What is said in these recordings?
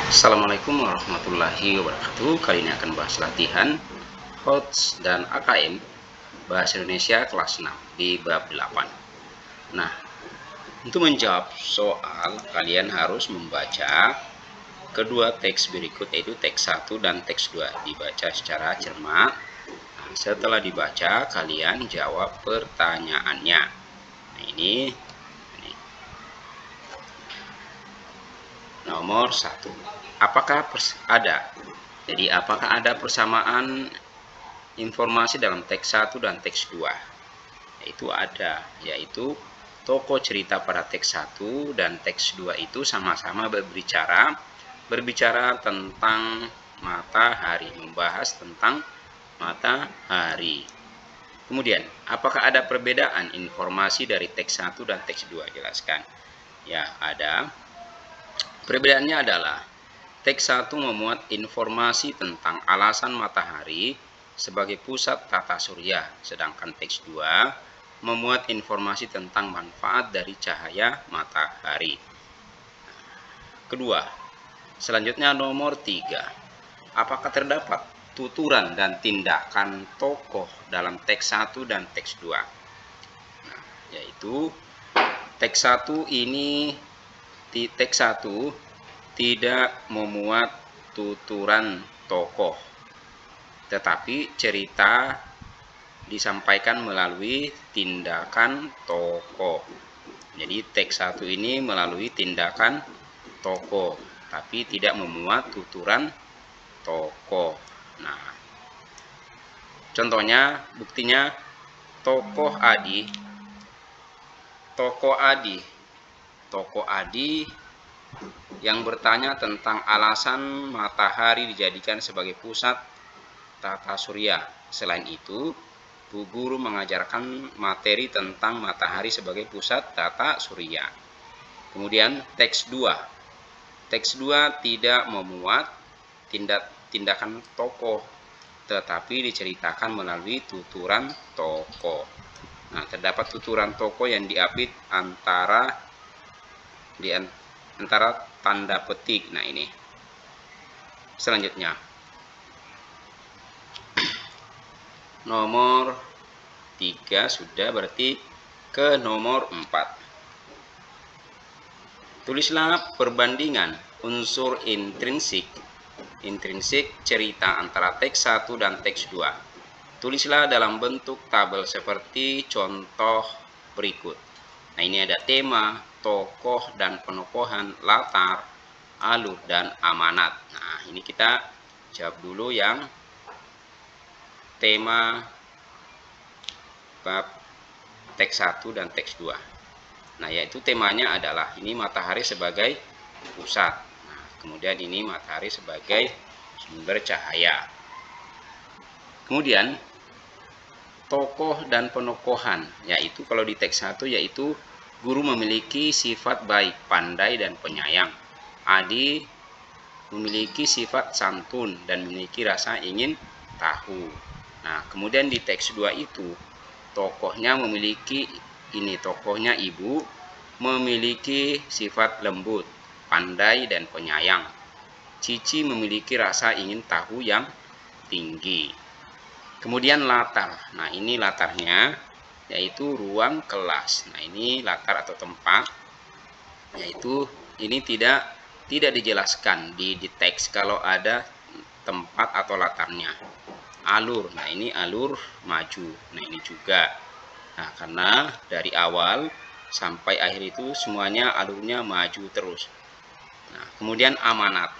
Assalamualaikum warahmatullahi wabarakatuh. Kali ini akan bahas latihan HOTS dan AKM Bahasa Indonesia kelas 6 di bab 8. Nah, untuk menjawab soal, kalian harus membaca kedua teks berikut, yaitu teks 1 dan teks 2. Dibaca secara cermat. Nah, setelah dibaca, kalian jawab pertanyaannya. Nah, ini nomor 1. Apakah apakah ada persamaan informasi dalam teks 1 dan teks 2? Yaitu ada, yaitu tokoh cerita pada teks 1 dan teks 2 itu sama-sama berbicara tentang matahari, membahas tentang matahari. Kemudian, apakah ada perbedaan informasi dari teks 1 dan teks 2? Jelaskan. Ya, ada. Perbedaannya adalah teks 1 memuat informasi tentang alasan matahari sebagai pusat tata surya, sedangkan teks 2 memuat informasi tentang manfaat dari cahaya matahari. Kedua, selanjutnya nomor 3. Apakah terdapat tuturan dan tindakan tokoh dalam teks 1 dan teks 2? Nah, yaitu teks 1 ini teks 1 tidak memuat tuturan tokoh, tetapi cerita disampaikan melalui tindakan tokoh. Jadi teks 1 ini melalui tindakan tokoh, tapi tidak memuat tuturan tokoh. Nah, contohnya, buktinya tokoh Adi yang bertanya tentang alasan matahari dijadikan sebagai pusat tata surya. Selain itu, Bu Guru mengajarkan materi tentang matahari sebagai pusat tata surya. Kemudian teks 2. Teks 2 tidak memuat tindakan tokoh, tetapi diceritakan melalui tuturan tokoh. Nah, terdapat tuturan tokoh yang diapit antara tanda petik. Nah, ini selanjutnya nomor 3 sudah, berarti ke nomor 4. Tulislah perbandingan unsur intrinsik cerita antara teks 1 dan teks 2. Tulislah dalam bentuk tabel seperti contoh berikut. Nah, ini ada tema, tokoh dan penokohan, latar, alur, dan amanat. Nah, ini kita jawab dulu yang tema bab teks 1 dan teks 2. Nah, yaitu temanya adalah ini matahari sebagai pusat. Nah, kemudian ini matahari sebagai sumber cahaya. Kemudian tokoh dan penokohan, yaitu kalau di teks 1 yaitu guru memiliki sifat baik, pandai, dan penyayang. Adi memiliki sifat santun dan memiliki rasa ingin tahu. Nah, kemudian di teks 2 itu tokohnya ibu memiliki sifat lembut, pandai, dan penyayang. Cici memiliki rasa ingin tahu yang tinggi. Kemudian latar. Nah, ini latarnya yaitu ruang kelas. Nah, ini latar atau tempat, yaitu ini tidak dijelaskan di teks kalau ada tempat atau latarnya. Alur. Nah, ini alur maju. Nah, ini juga. Nah, karena dari awal sampai akhir itu semuanya alurnya maju terus. Nah, kemudian amanat.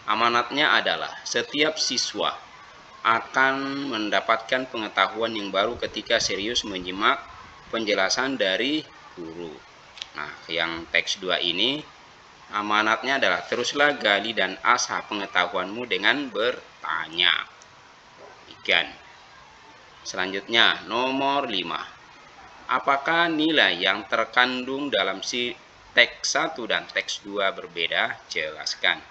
Amanatnya adalah setiap siswa akan mendapatkan pengetahuan yang baru ketika serius menyimak penjelasan dari guru. Nah, yang teks 2 ini amanatnya adalah teruslah gali dan asah pengetahuanmu dengan bertanya. Demikian. Selanjutnya nomor 5. Apakah nilai yang terkandung dalam teks 1 dan teks 2 berbeda? Jelaskan.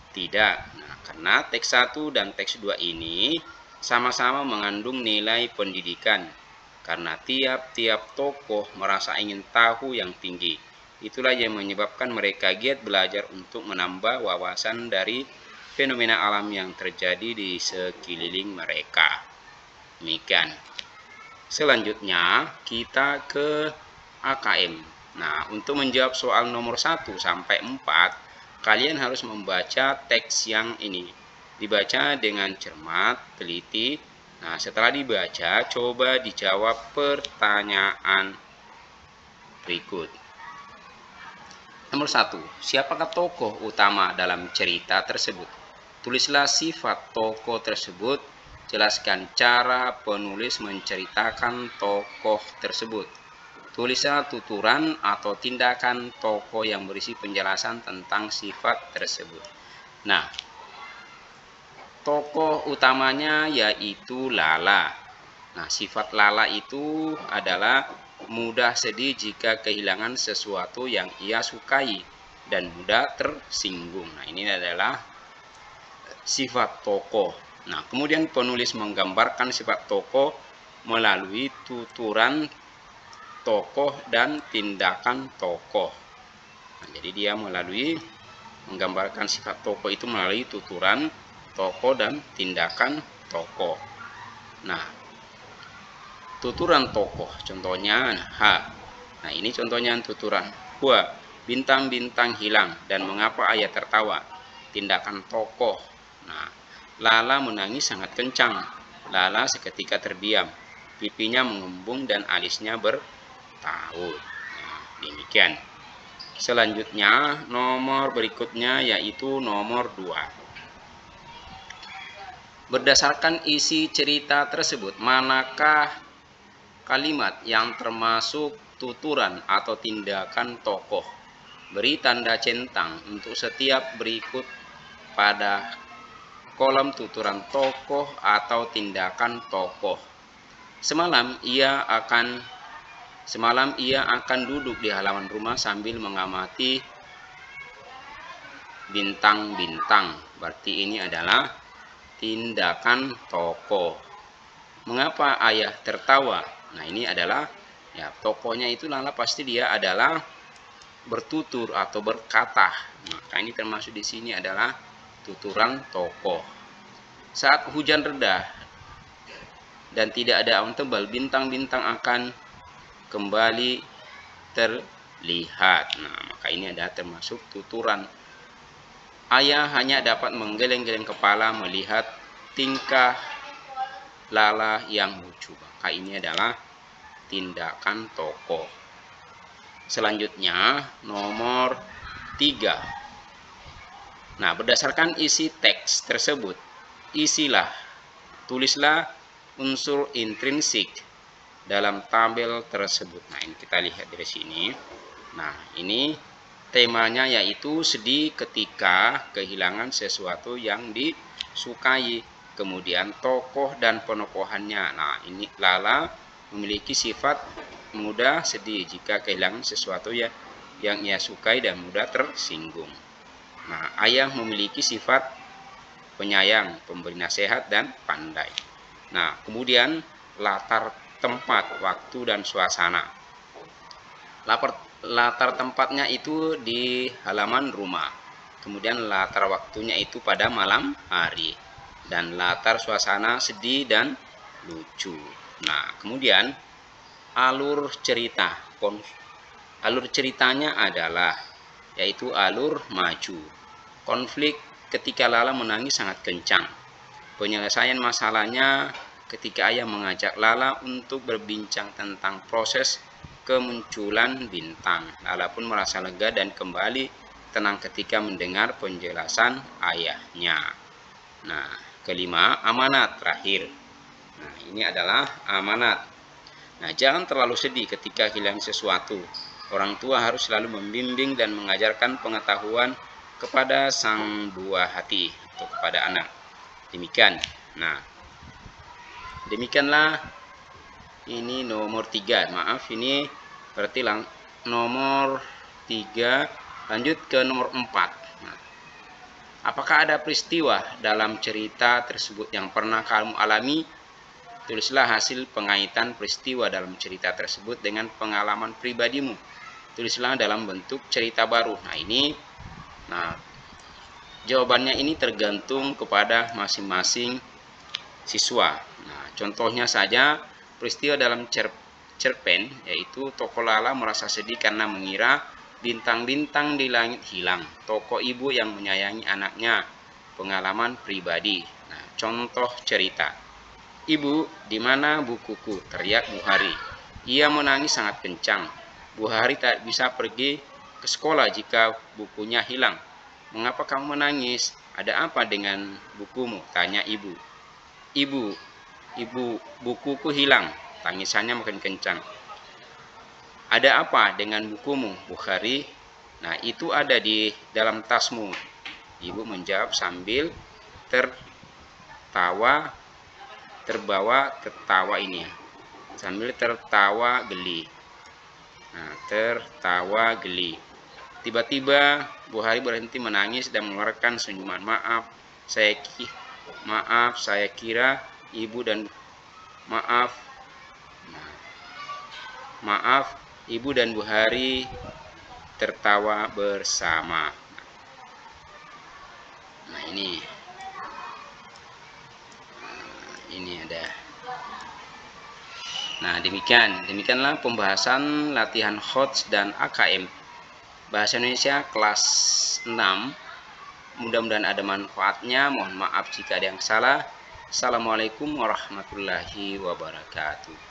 Tidak. Nah, karena teks 1 dan teks 2 ini sama-sama mengandung nilai pendidikan, karena tiap-tiap tokoh merasa ingin tahu yang tinggi. Itulah yang menyebabkan mereka giat belajar untuk menambah wawasan dari fenomena alam yang terjadi di sekeliling mereka. Demikian. Selanjutnya kita ke AKM. Nah, untuk menjawab soal nomor 1 sampai 4, kalian harus membaca teks yang ini. Dibaca dengan cermat, teliti. Nah, setelah dibaca, coba dijawab pertanyaan berikut. Nomor 1. Siapakah tokoh utama dalam cerita tersebut? Tulislah sifat tokoh tersebut. Jelaskan cara penulis menceritakan tokoh tersebut. Tulislah tuturan atau tindakan tokoh yang berisi penjelasan tentang sifat tersebut. Nah, tokoh utamanya yaitu Lala. Nah, sifat Lala itu adalah mudah sedih jika kehilangan sesuatu yang ia sukai dan mudah tersinggung. Nah, ini adalah sifat tokoh. Nah, kemudian penulis menggambarkan sifat tokoh melalui tuturan tokoh dan tindakan tokoh. Nah, jadi dia menggambarkan sifat tokoh itu melalui tuturan tokoh dan tindakan tokoh. Nah, tuturan tokoh contohnya Nah, ini contohnya tuturan. Bintang-bintang hilang dan mengapa ayah tertawa. Tindakan tokoh. Nah, Lala menangis sangat kencang. Lala seketika terdiam. Pipinya mengembung dan alisnya bertaut. Nah, demikian. Selanjutnya, nomor berikutnya yaitu nomor 2. Berdasarkan isi cerita tersebut, manakah kalimat yang termasuk tuturan atau tindakan tokoh? Beri tanda centang untuk setiap berikut pada kolom tuturan tokoh atau tindakan tokoh. Semalam ia akan duduk di halaman rumah sambil mengamati bintang-bintang. Berarti ini adalah tindakan tokoh. Mengapa ayah tertawa? Nah, ini adalah tokohnya itu Lala, pasti dia adalah bertutur atau berkata. Maka ini termasuk di sini adalah tuturan tokoh. Saat hujan reda dan tidak ada awan tebal, bintang-bintang akan kembali terlihat. Nah, maka ini adalah termasuk tuturan. Ayah hanya dapat menggeleng-geleng kepala melihat tingkah Lala yang lucu. Maka ini adalah tindakan tokoh. Selanjutnya nomor 3. Nah, berdasarkan isi teks tersebut, tulislah unsur intrinsik dalam tabel tersebut. Nah, ini kita lihat dari sini. Nah, ini temanya yaitu sedih ketika kehilangan sesuatu yang disukai. Kemudian tokoh dan penokohannya. Nah, ini Lala memiliki sifat mudah sedih jika kehilangan sesuatu yang ia sukai dan mudah tersinggung. Nah, ayah memiliki sifat penyayang, pemberi nasihat, dan pandai. Nah, kemudian latar tempat, waktu, dan suasana. Latar tempatnya itu di halaman rumah. Kemudian latar waktunya itu pada malam hari. Dan latar suasana sedih dan lucu. Nah, kemudian alur cerita. Alur ceritanya adalah yaitu alur maju. Konflik ketika Lala menangis sangat kencang. Penyelesaian masalahnya ketika ayah mengajak Lala untuk berbincang tentang proses kemunculan bintang. Lala pun merasa lega dan kembali tenang ketika mendengar penjelasan ayahnya. Nah, kelima, amanat terakhir. Nah, ini adalah amanat. Nah, jangan terlalu sedih ketika kehilangan sesuatu. Orang tua harus selalu membimbing dan mengajarkan pengetahuan kepada sang buah hati atau kepada anak. Demikian. Nah, demikianlah ini nomor 3. Maaf, ini berarti nomor 3. Lanjut ke nomor 4. Nah, apakah ada peristiwa dalam cerita tersebut yang pernah kamu alami? Tulislah hasil pengaitan peristiwa dalam cerita tersebut dengan pengalaman pribadimu. tulislah dalam bentuk cerita baru. Nah, jawabannya ini tergantung kepada masing-masing siswa. Nah, contohnya saja peristiwa dalam cerpen, yaitu tokoh Lala merasa sedih karena mengira bintang-bintang di langit hilang. Tokoh ibu yang menyayangi anaknya, pengalaman pribadi. Nah, contoh cerita. Ibu, di mana bukuku? Teriak Bu Hari. Ia menangis sangat kencang. Bu Hari tak bisa pergi ke sekolah jika bukunya hilang. Mengapa kamu menangis? Ada apa dengan bukumu? Tanya ibu. Ibu, bukuku hilang. Tangisannya makin kencang. Ada apa dengan bukumu, Bu Hari? Nah, itu ada di dalam tasmu. Ibu menjawab sambil terbawa ketawa ini ya. Sambil tertawa geli. Nah, tertawa geli. Tiba-tiba Bu Hari berhenti menangis dan mengeluarkan senyuman. Maaf, saya kira ibu dan ibu dan Bu Hari tertawa bersama. Nah, ini ada. Nah, demikianlah pembahasan latihan HOTS dan AKM Bahasa Indonesia kelas 6. Mudah-mudahan ada manfaatnya. Mohon maaf jika ada yang salah. Assalamualaikum warahmatullahi wabarakatuh.